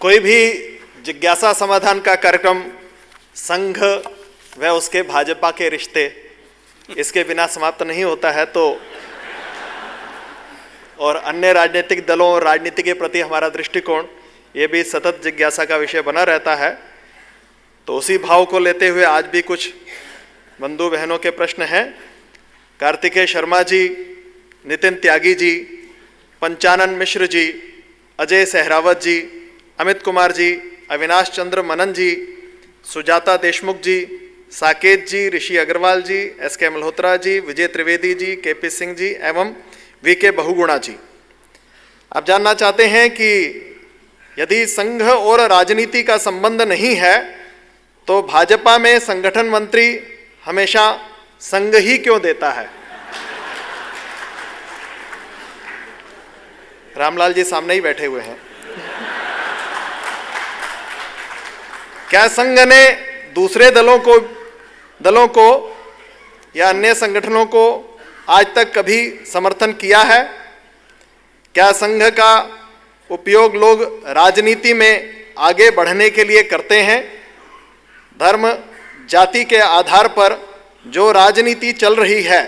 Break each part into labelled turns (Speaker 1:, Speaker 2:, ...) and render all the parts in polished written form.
Speaker 1: कोई भी जिज्ञासा समाधान का कार्यक्रम संघ व उसके भाजपा के रिश्ते इसके बिना समाप्त नहीं होता है, तो और अन्य राजनीतिक दलों और राजनीति के प्रति हमारा दृष्टिकोण ये भी सतत जिज्ञासा का विषय बना रहता है। तो उसी भाव को लेते हुए आज भी कुछ बंधु बहनों के प्रश्न हैं। कार्तिकेय शर्मा जी, नितिन त्यागी जी, पंचानन मिश्र जी, अजय सहरावत जी, अमित कुमार जी, अविनाश चंद्र मनन जी, सुजाता देशमुख जी, साकेत जी, ऋषि अग्रवाल जी, एस.के. मल्होत्रा जी, विजय त्रिवेदी जी, के.पी. सिंह जी एवं वी.के. बहुगुणा जी। आप जानना चाहते हैं कि यदि संघ और राजनीति का संबंध नहीं है तो भाजपा में संगठन मंत्री हमेशा संघ ही क्यों देता है। रामलाल जी सामने ही बैठे हुए हैं। क्या संघ ने दूसरे दलों को या अन्य संगठनों को आज तक कभी समर्थन किया है? क्या संघ का उपयोग लोग राजनीति में आगे बढ़ने के लिए करते हैं? धर्म जाति के आधार पर जो राजनीति चल रही है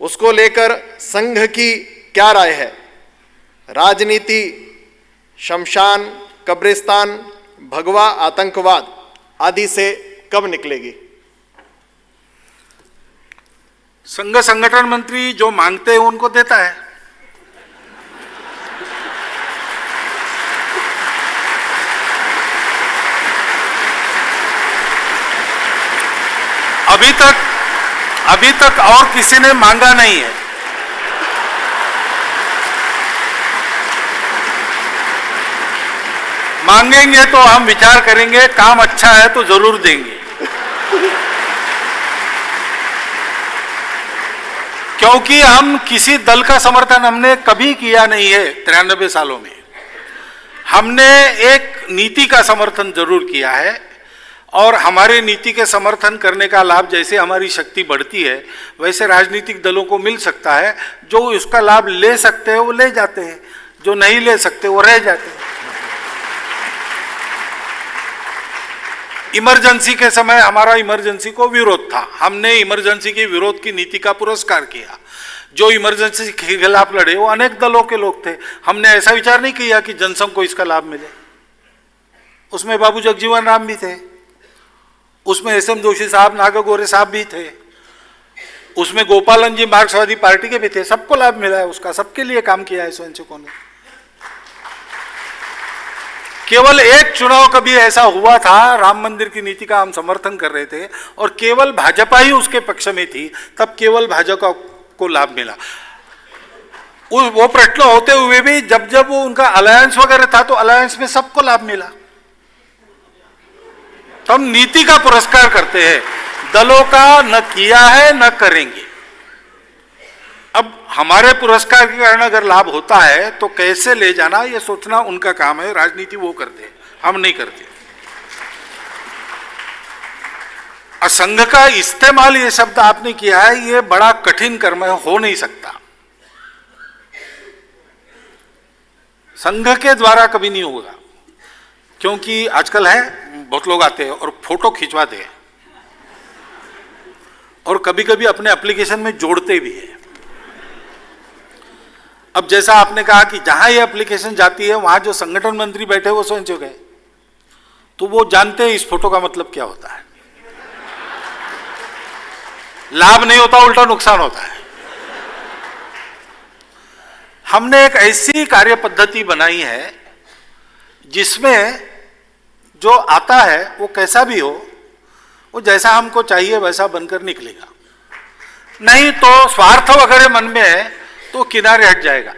Speaker 1: उसको लेकर संघ की क्या राय है? राजनीति शमशान, कब्रिस्तान, भगवा आतंकवाद आदि से कब निकलेगी?
Speaker 2: संघ संगठन मंत्री जो मांगते हैं उनको देता है। अभी तक और किसी ने मांगा नहीं है। मांगेंगे तो हम विचार करेंगे, काम अच्छा है तो जरूर देंगे। क्योंकि हम किसी दल का समर्थन हमने कभी किया नहीं है। 93 सालों में हमने एक नीति का समर्थन जरूर किया है और हमारे नीति के समर्थन करने का लाभ जैसे हमारी शक्ति बढ़ती है वैसे राजनीतिक दलों को मिल सकता है। जो उसका लाभ ले सकते हैं वो ले जाते हैं, जो नहीं ले सकते वो रह जाते हैं। इमरजेंसी के समय हमारा इमरजेंसी को विरोध था, हमने इमरजेंसी के विरोध की नीति का पुरस्कार किया। जो इमरजेंसी के खिलाफ लड़े वो अनेक दलों के लोग थे। हमने ऐसा विचार नहीं किया कि जनसंघ को इसका लाभ मिले। उसमें बाबू जगजीवन राम भी थे, उसमें एस.एम. जोशी साहब, नागगोरे साहब भी थे, उसमें गोपालन जी मार्क्सवादी पार्टी के भी थे। सबको लाभ मिला है उसका, सबके लिए काम किया है स्वयंसेवकों ने। केवल एक चुनाव कभी ऐसा हुआ था, राम मंदिर की नीति का हम समर्थन कर रहे थे और केवल भाजपा ही उसके पक्ष में थी, तब केवल भाजपा को लाभ मिला। वो प्रश्न होते हुए भी जब वो उनका अलायंस वगैरह था तो अलायंस में सबको लाभ मिला। तो हम नीति का पुरस्कार करते हैं, दलों का न किया है न करेंगे। अब हमारे पुरस्कार के कारण अगर लाभ होता है तो कैसे ले जाना ये सोचना उनका काम है। राजनीति वो करते हैं, हम नहीं करते। असंघ का इस्तेमाल ये शब्द आपने किया है, ये बड़ा कठिन कर्म है, हो नहीं सकता। संघ के द्वारा कभी नहीं होगा, क्योंकि आजकल है बहुत लोग आते हैं और फोटो खिंचवाते हैं और कभी कभी अपने एप्लीकेशन में जोड़ते भी हैं। अब जैसा आपने कहा कि जहां ये एप्लीकेशन जाती है वहां जो संगठन मंत्री बैठे वो स्वयंसेवक है, तो वो जानते हैं इस फोटो का मतलब क्या होता है। लाभ नहीं होता, उल्टा नुकसान होता है। हमने एक ऐसी कार्य पद्धति बनाई है जिसमें जो आता है वो कैसा भी हो, वो जैसा हमको चाहिए वैसा बनकर निकलेगा। नहीं तो स्वार्थ वगैरह मन में है तो किनारे हट जाएगा।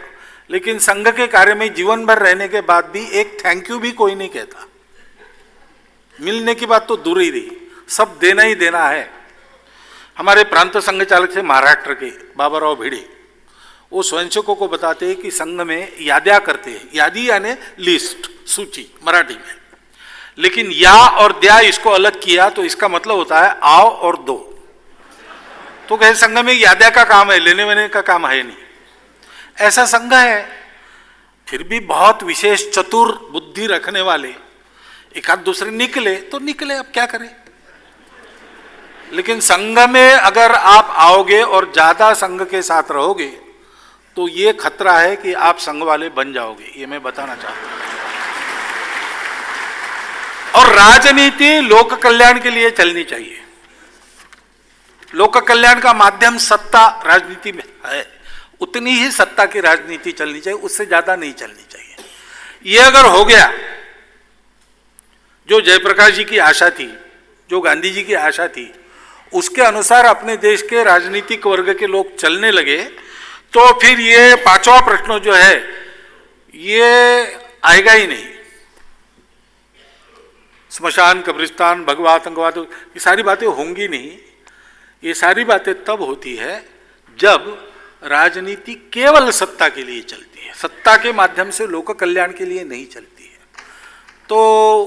Speaker 2: लेकिन संघ के कार्य में जीवन भर रहने के बाद भी एक थैंक यू भी कोई नहीं कहता। मिलने की बात तो दूर ही रही, सब देना ही देना है। हमारे प्रांत संघ चालक थे महाराष्ट्र के बाबाराव भिड़े, वो स्वयंसेवकों को बताते हैं कि संघ में याद्या करते हैं। यादी यानी लिस्ट, सूची मराठी में। लेकिन या और द्या इसको अलग किया तो इसका मतलब होता है आओ और दो। तो कहे संघ में याद्या का काम है, लेने वेने का काम है नहीं। ऐसा संघ है। फिर भी बहुत विशेष चतुर बुद्धि रखने वाले एक आध दूसरे निकले तो निकले, अब क्या करें। लेकिन संघ में अगर आप आओगे और ज्यादा संघ के साथ रहोगे तो ये खतरा है कि आप संघ वाले बन जाओगे, ये मैं बताना चाहता हूं। और राजनीति लोक कल्याण के लिए चलनी चाहिए। लोक कल्याण का माध्यम सत्ता राजनीति में है, उतनी ही सत्ता की राजनीति चलनी चाहिए, उससे ज्यादा नहीं चलनी चाहिए। ये अगर हो गया, जो जयप्रकाश जी की आशा थी, जो गांधी जी की आशा थी, उसके अनुसार अपने देश के राजनीतिक वर्ग के लोग चलने लगे, तो फिर ये पांचवा प्रश्न जो है ये आएगा ही नहीं। स्मशान, कब्रिस्तान, भगवा, आतंकवाद, ये सारी बातें होंगी नहीं। ये सारी बातें तब होती है जब राजनीति केवल सत्ता के लिए चलती है, सत्ता के माध्यम से लोक कल्याण के लिए नहीं चलती है। तो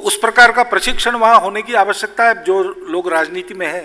Speaker 2: उस प्रकार का प्रशिक्षण वहां होने की आवश्यकता है। जो लोग राजनीति में है